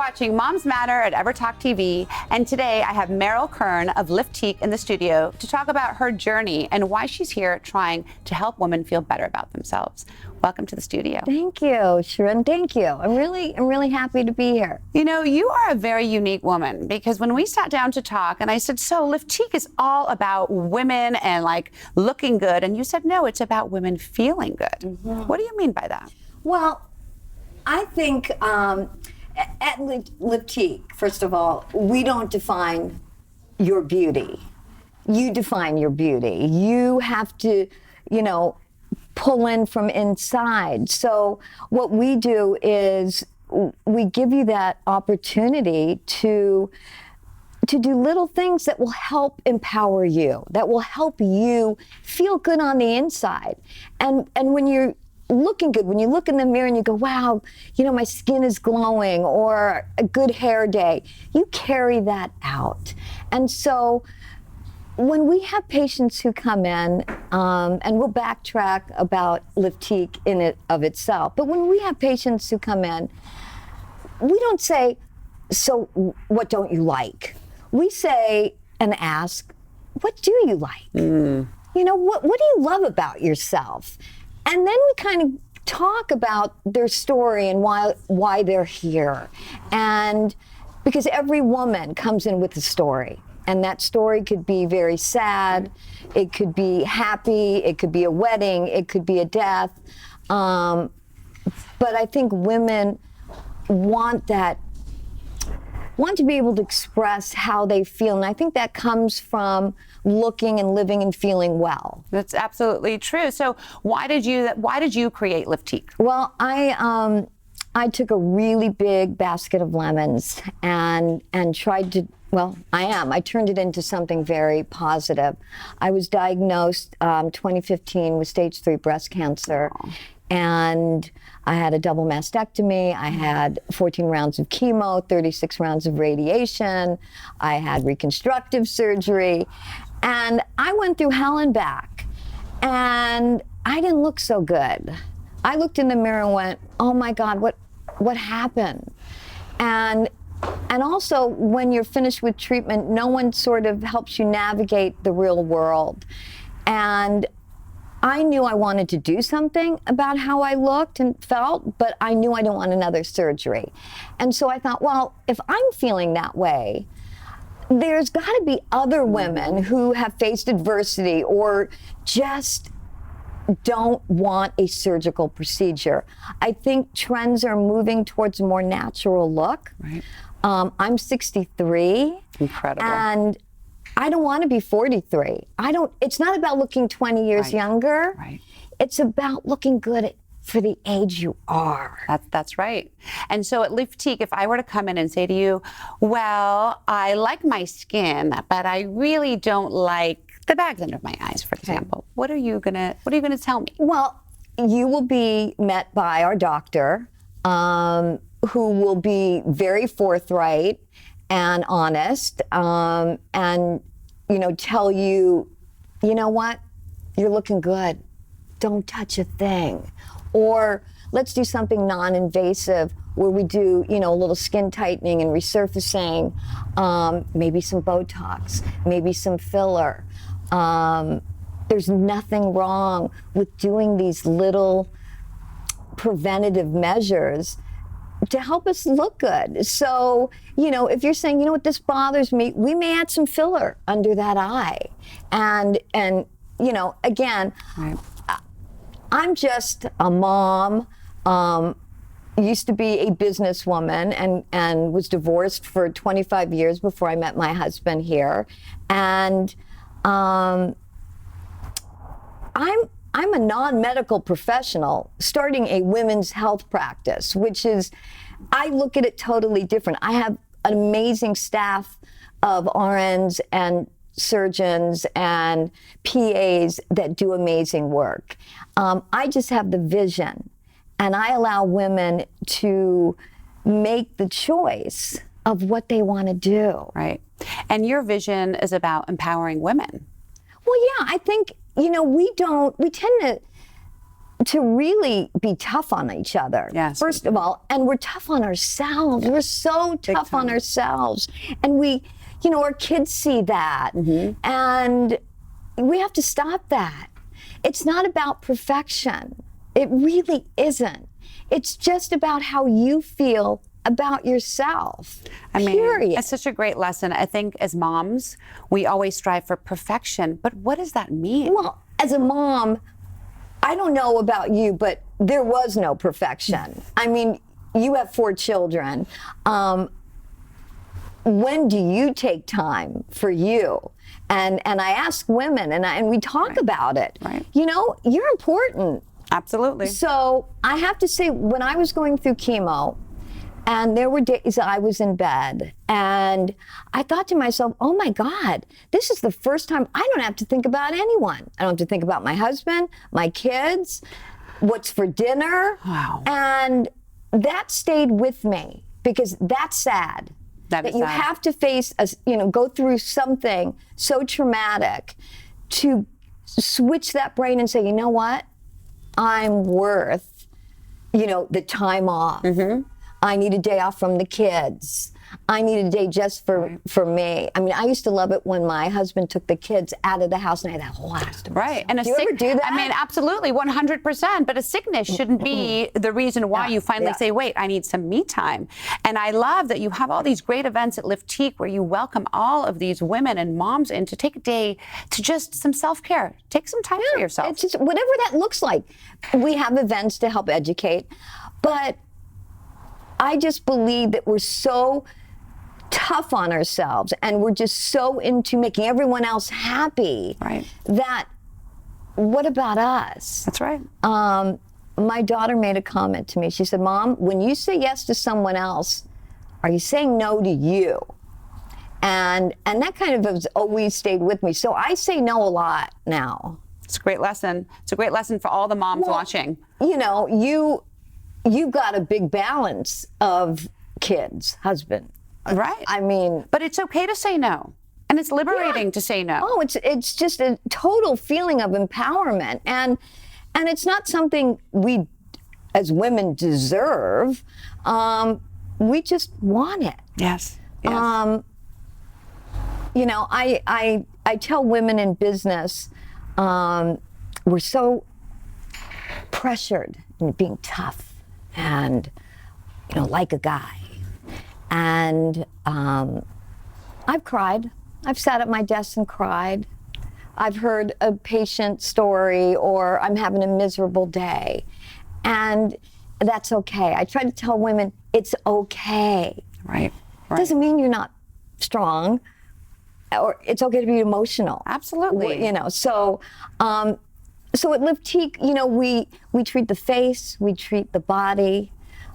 watching Moms Matter at EverTalk TV, and today I have Meryl Kern of Liftique in the studio to talk about her journey and why she's here trying to help women feel better about themselves. Welcome to the studio. Thank you, Sharon. Thank you. I'm really happy to be here. You know, you are a very unique woman, because when we sat down to talk and I said, so Liftique is all about women and like looking good, and you said, no, it's about women feeling good. Mm-hmm. What do you mean by that? Well, I think at Liftique, first of all, we don't define your beauty. You define your beauty. You have to, pull in from inside. So what we do is we give you that opportunity to do little things that will help empower you, that will help you feel good on the inside. And when you're looking good, when you look in the mirror and you go, wow, my skin is glowing, or a good hair day, you carry that out. And so when we have patients who come in, and we'll backtrack about Liftique in it of itself, but when we have patients who come in, we don't say, so what don't you like? We say and ask, what do you like? What do you love about yourself? And then we kind of talk about their story and why they're here. And because every woman comes in with a story. And that story could be very sad, it could be happy, it could be a wedding, it could be a death. But I think women want to be able to express how they feel. And I think that comes from looking and living and feeling well. That's absolutely true. So why did you create Liftique? Well, I took a really big basket of lemons and tried to, I turned it into something very positive. I was diagnosed 2015 with stage 3 breast cancer. Aww. And I had a double mastectomy. I had 14 rounds of chemo, 36 rounds of radiation. I had reconstructive surgery. And I went through hell and back. And I didn't look so good. I looked in the mirror and went, oh my God, what happened? And also, when you're finished with treatment, no one sort of helps you navigate the real world. And I knew I wanted to do something about how I looked and felt, but I knew I didn't want another surgery. And so I thought, well, if I'm feeling that way, there's got to be other women who have faced adversity or just don't want a surgical procedure. I think trends are moving towards a more natural look. Right. I'm 63. Incredible. And I don't want to be 43. It's not about looking 20 years younger. Right. It's about looking good for the age you are. That's right. And so at Liftique, if I were to come in and say to you, well, I like my skin, but I really don't like the bags under my eyes, for example. What are you gonna tell me? Well, you will be met by our doctor, who will be very forthright and honest, and tell you, what, you're looking good. Don't touch a thing. Or let's do something non-invasive where we do, a little skin tightening and resurfacing, maybe some Botox, maybe some filler. There's nothing wrong with doing these little preventative measures to help us look good. So, if you're saying, this bothers me, we may add some filler under that eye. And again, right. I'm just a mom, used to be a businesswoman and was divorced for 25 years before I met my husband here. And I'm a non-medical professional starting a women's health practice, which is, I look at it totally different. I have an amazing staff of RNs and surgeons and PAs that do amazing work. I just have the vision, and I allow women to make the choice of what they want to do. Right. And your vision is about empowering women. Well, yeah, I think, we tend to to really be tough on each other. Yes, first of all, and we're tough on ourselves. We're so tough on ourselves. And we, our kids see that. And we have to stop that. It's not about perfection. It really isn't. It's just about how you feel about yourself. Period. It's such a great lesson. I think as moms, we always strive for perfection, but what does that mean? Well, as a mom, I don't know about you, but there was no perfection. I mean, you have 4 children. When do you take time for you? And I ask women, and we talk about it. Right. You're important. Absolutely. So I have to say, when I was going through chemo, and there were days I was in bed, and I thought to myself, oh my God, this is the first time I don't have to think about anyone. I don't have to think about my husband, my kids, what's for dinner. Wow. And that stayed with me, because that's sad. That you have to face, go through something so traumatic to switch that brain and say, you know what? I'm worth, the time off. I need a day off from the kids. I need a day just for me. I mean, I used to love it when my husband took the kids out of the house and I had that whole house to myself. Right. And do you ever do that? I mean, absolutely, 100%. But a sickness shouldn't be the reason why you finally say, wait, I need some me time. And I love that you have all these great events at Liftique where you welcome all of these women and moms in to take a day to just some self-care. Take some time for yourself. It's just whatever that looks like. We have events to help educate. But I just believe that we're so tough on ourselves and we're just so into making everyone else happy that what about us? That's right. My daughter made a comment to me. She said, Mom, when you say yes to someone else, are you saying no to you? And that kind of has always stayed with me. So I say no a lot now. It's a great lesson. It's a great lesson for all the moms watching. You've got a big balance of kids, husband. Right. I mean, but it's okay to say no. And it's liberating to say no. Oh, it's just a total feeling of empowerment. And it's not something we as women deserve. We just want it. Yes. I tell women in business, we're so pressured into being tough and, like a guy. And I've cried. I've sat at my desk and cried. I've heard a patient story, or I'm having a miserable day. And that's okay. I try to tell women it's okay. Right. It doesn't mean you're not strong, or it's okay to be emotional. Absolutely. So at Liftique, we treat the face, we treat the body,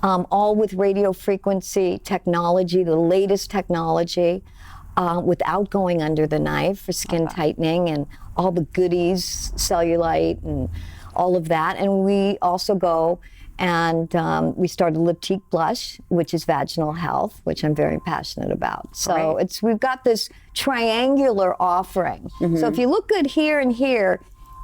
all with radio frequency technology, the latest technology, without going under the knife for skin tightening and all the goodies, cellulite and all of that. And we also go and we started Liftique Blush, which is vaginal health, which I'm very passionate about. So we've got this triangular offering. So if you look good here and here,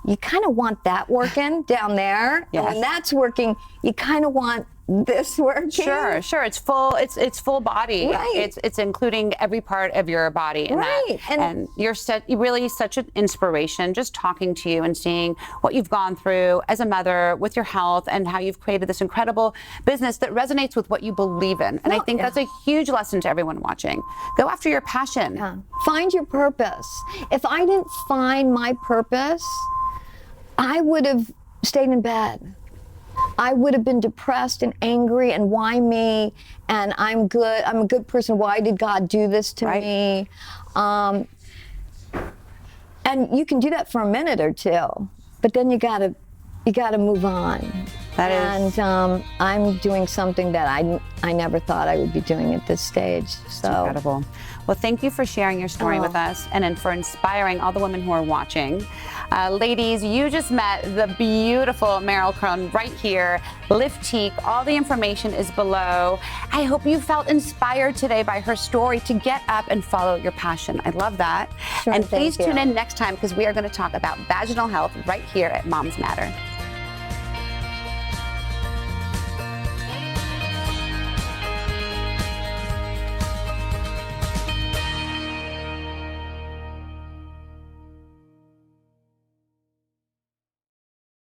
you kind of want that working down there. Yes. And when that's working, you kind of want this working. Sure. It's full body. Right. It's including every part of your body. Right. And you're really such an inspiration just talking to you and seeing what you've gone through as a mother with your health and how you've created this incredible business that resonates with what you believe in. And I think that's a huge lesson to everyone watching. Go after your passion. Yeah. Find your purpose. If I didn't find my purpose, I would have stayed in bed. I would have been depressed and angry and why me? And I'm a good person. Why did God do this to me? And you can do that for a minute or two, but then you gotta move on. And I'm doing something that I never thought I would be doing at this stage. So incredible. Well, thank you for sharing your story with us and for inspiring all the women who are watching. Ladies, you just met the beautiful Meryl Kern right here, Liftique. All the information is below. I hope you felt inspired today by her story to get up and follow your passion. I love that. Sure, and please tune in next time because we are going to talk about vaginal health right here at Moms Matter.